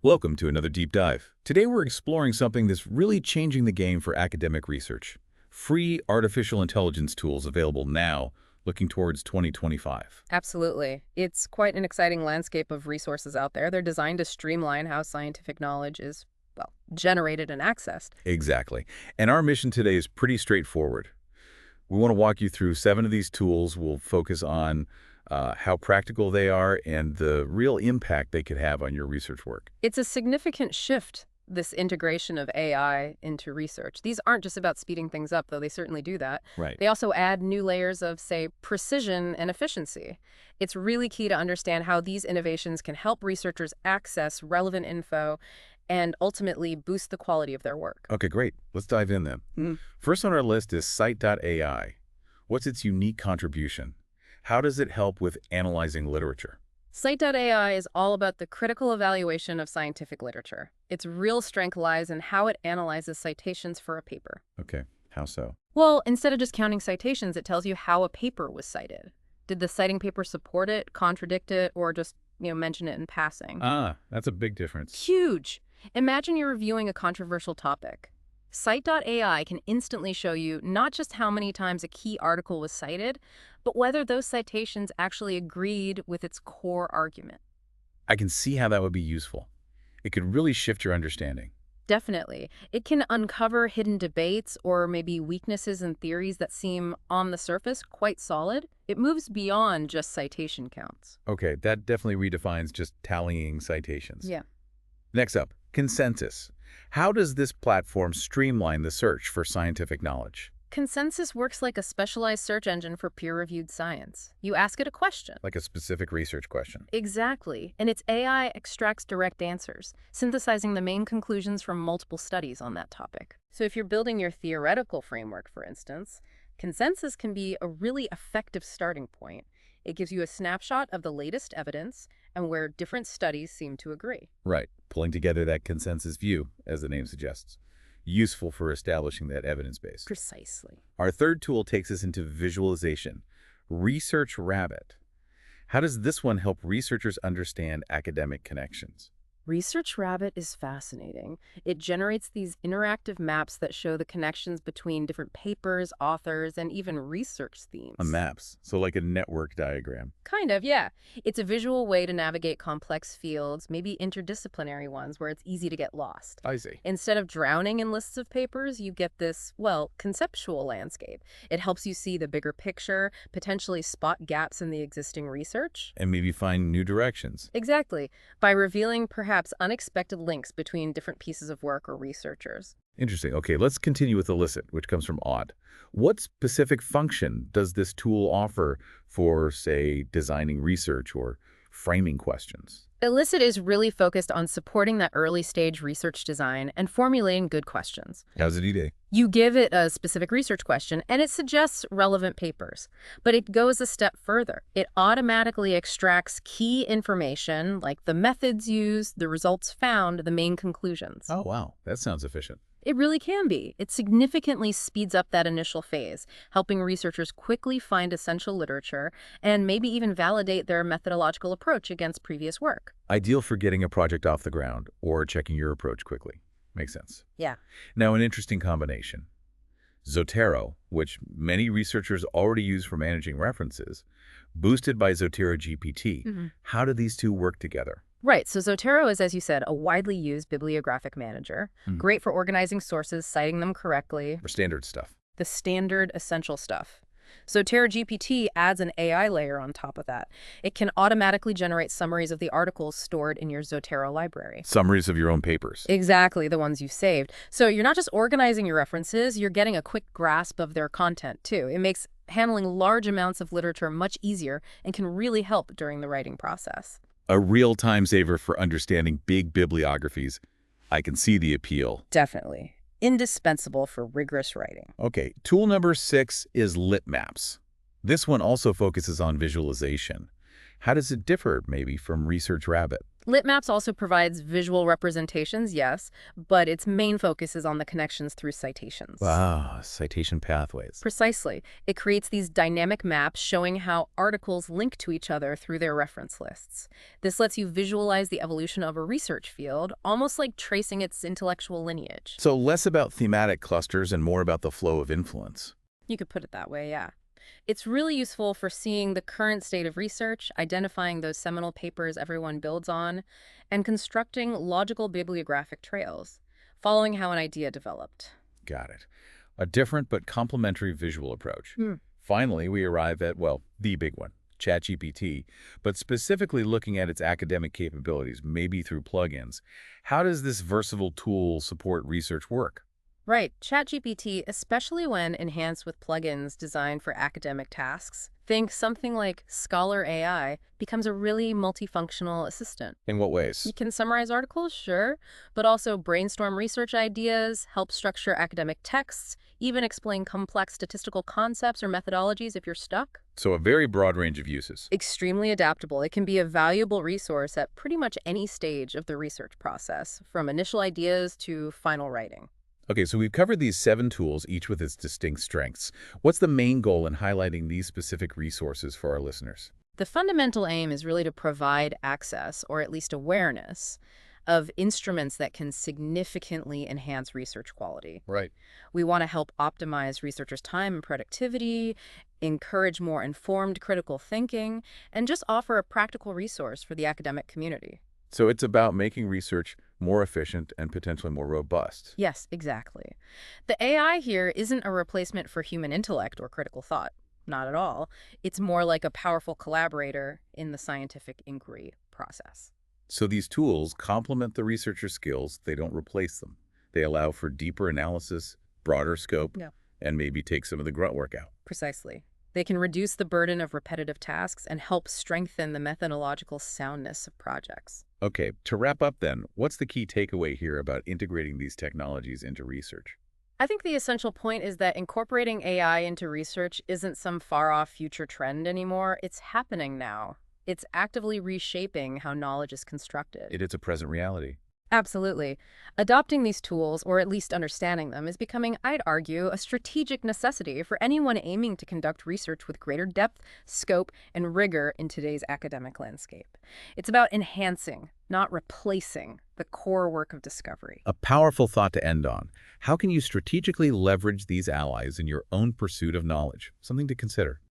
Welcome to another deep dive. Today we're exploring something that's really changing the game for academic research. Free artificial intelligence tools available now, looking towards 2025. Absolutely. It's quite an exciting landscape of resources out there. They're designed to streamline how scientific knowledge is, well, generated and accessed. Exactly. And our mission today is pretty straightforward. We want to walk you through 7 of these tools. We'll focus on how practical they are and the real impact they could have on your research work. It's a significant shift, this integration of AI into research. These aren't just about speeding things up, though they certainly do that. Right. They also add new layers of, say, precision and efficiency. It's really key to understand how these innovations can help researchers access relevant info and ultimately boost the quality of their work. Okay, great. Let's dive in then. First on our list is Scite.ai. What's its unique contribution? How does it help with analyzing literature? Scite.ai is all about the critical evaluation of scientific literature. Its real strength lies in how it analyzes citations for a paper. Okay, how so? Well, instead of just counting citations, it tells you how a paper was cited. Did the citing paper support it, contradict it, or just, mention it in passing? That's a big difference. Huge! Imagine you're reviewing a controversial topic. Scite.ai can instantly show you not just how many times a key article was cited, but whether those citations actually agreed with its core argument. I can see how that would be useful. It could really shift your understanding. Definitely. It can uncover hidden debates or maybe weaknesses in theories that seem, on the surface, quite solid. It moves beyond just citation counts. Okay, that definitely redefines just tallying citations. Yeah. Next up, consensus. How does this platform streamline the search for scientific knowledge? Consensus works like a specialized search engine for peer-reviewed science. You ask it a question. Like a specific research question. Exactly. And its AI extracts direct answers, synthesizing the main conclusions from multiple studies on that topic. So if you're building your theoretical framework, for instance, consensus can be a really effective starting point. It gives you a snapshot of the latest evidence and where different studies seem to agree. Right, pulling together that consensus view, as the name suggests. Useful for establishing that evidence base. Precisely. Our third tool takes us into visualization. Research Rabbit. How does this one help researchers understand academic connections? Research Rabbit is fascinating. It generates these interactive maps that show the connections between different papers, authors, and even research themes. Maps, so like a network diagram. Kind of, yeah. It's a visual way to navigate complex fields, maybe interdisciplinary ones where it's easy to get lost. I see. Instead of drowning in lists of papers, you get this, well, conceptual landscape. It helps you see the bigger picture, potentially spot gaps in the existing research. And maybe find new directions. Exactly, by revealing perhaps unexpected links between different pieces of work or researchers. Interesting. Okay, let's continue with Elicit, which comes from Odd. What specific function does this tool offer for, say, designing research or framing questions? Elicit is really focused on supporting that early-stage research design and formulating good questions. How's it eat? You give it a specific research question, and it suggests relevant papers. But it goes a step further. It automatically extracts key information, like the methods used, the results found, the main conclusions. Oh, wow. That sounds efficient. It really can be. It significantly speeds up that initial phase, helping researchers quickly find essential literature and maybe even validate their methodological approach against previous work. Ideal for getting a project off the ground or checking your approach quickly. Makes sense. Yeah. Now, an interesting combination. Zotero, which many researchers already use for managing references, boosted by Zotero GPT. How do these two work together? Right, so Zotero is, as you said, a widely used bibliographic manager, great for organizing sources, citing them correctly. For standard stuff. The standard essential stuff. Zotero GPT adds an AI layer on top of that. It can automatically generate summaries of the articles stored in your Zotero library. Summaries of your own papers. Exactly, the ones you saved. So you're not just organizing your references, you're getting a quick grasp of their content, too. It makes handling large amounts of literature much easier and can really help during the writing process. A real time saver for understanding big bibliographies. I can see the appeal. Definitely. Indispensable for rigorous writing. Okay, tool number 6 is Litmaps. This one also focuses on visualization. How does it differ, maybe, from Research Rabbit? Litmaps also provides visual representations, yes, but its main focus is on the connections through citations. Wow, citation pathways. Precisely. It creates these dynamic maps showing how articles link to each other through their reference lists. This lets you visualize the evolution of a research field, almost like tracing its intellectual lineage. So less about thematic clusters and more about the flow of influence. You could put it that way, yeah. It's really useful for seeing the current state of research, identifying those seminal papers everyone builds on, and constructing logical bibliographic trails, following how an idea developed. Got it. A different but complementary visual approach. Finally, we arrive at, well, the big one, ChatGPT, but specifically looking at its academic capabilities, maybe through plugins. How does this versatile tool support research work? Right, ChatGPT, especially when enhanced with plugins designed for academic tasks, think something like ScholarAI becomes a really multifunctional assistant. In what ways? You can summarize articles, sure, but also brainstorm research ideas, help structure academic texts, even explain complex statistical concepts or methodologies if you're stuck. So a very broad range of uses. Extremely adaptable. It can be a valuable resource at pretty much any stage of the research process, from initial ideas to final writing. Okay, so we've covered these 7 tools, each with its distinct strengths. What's the main goal in highlighting these specific resources for our listeners? The fundamental aim is really to provide access, or at least awareness, of instruments that can significantly enhance research quality. Right. We want to help optimize researchers' time and productivity, encourage more informed critical thinking, and just offer a practical resource for the academic community. So it's about making research more efficient and potentially more robust. Yes, exactly. The AI here isn't a replacement for human intellect or critical thought. Not at all. It's more like a powerful collaborator in the scientific inquiry process. So these tools complement the researcher's skills, they don't replace them. They allow for deeper analysis, broader scope, Yeah. and maybe take some of the grunt work out. Precisely. They can reduce the burden of repetitive tasks and help strengthen the methodological soundness of projects. Okay, to wrap up then, what's the key takeaway here about integrating these technologies into research? I think the essential point is that incorporating AI into research isn't some far-off future trend anymore. It's happening now. It's actively reshaping how knowledge is constructed. It is a present reality. Absolutely. Adopting these tools, or at least understanding them, is becoming, I'd argue, a strategic necessity for anyone aiming to conduct research with greater depth, scope, and rigor in today's academic landscape. It's about enhancing, not replacing, the core work of discovery. A powerful thought to end on. How can you strategically leverage these allies in your own pursuit of knowledge? Something to consider.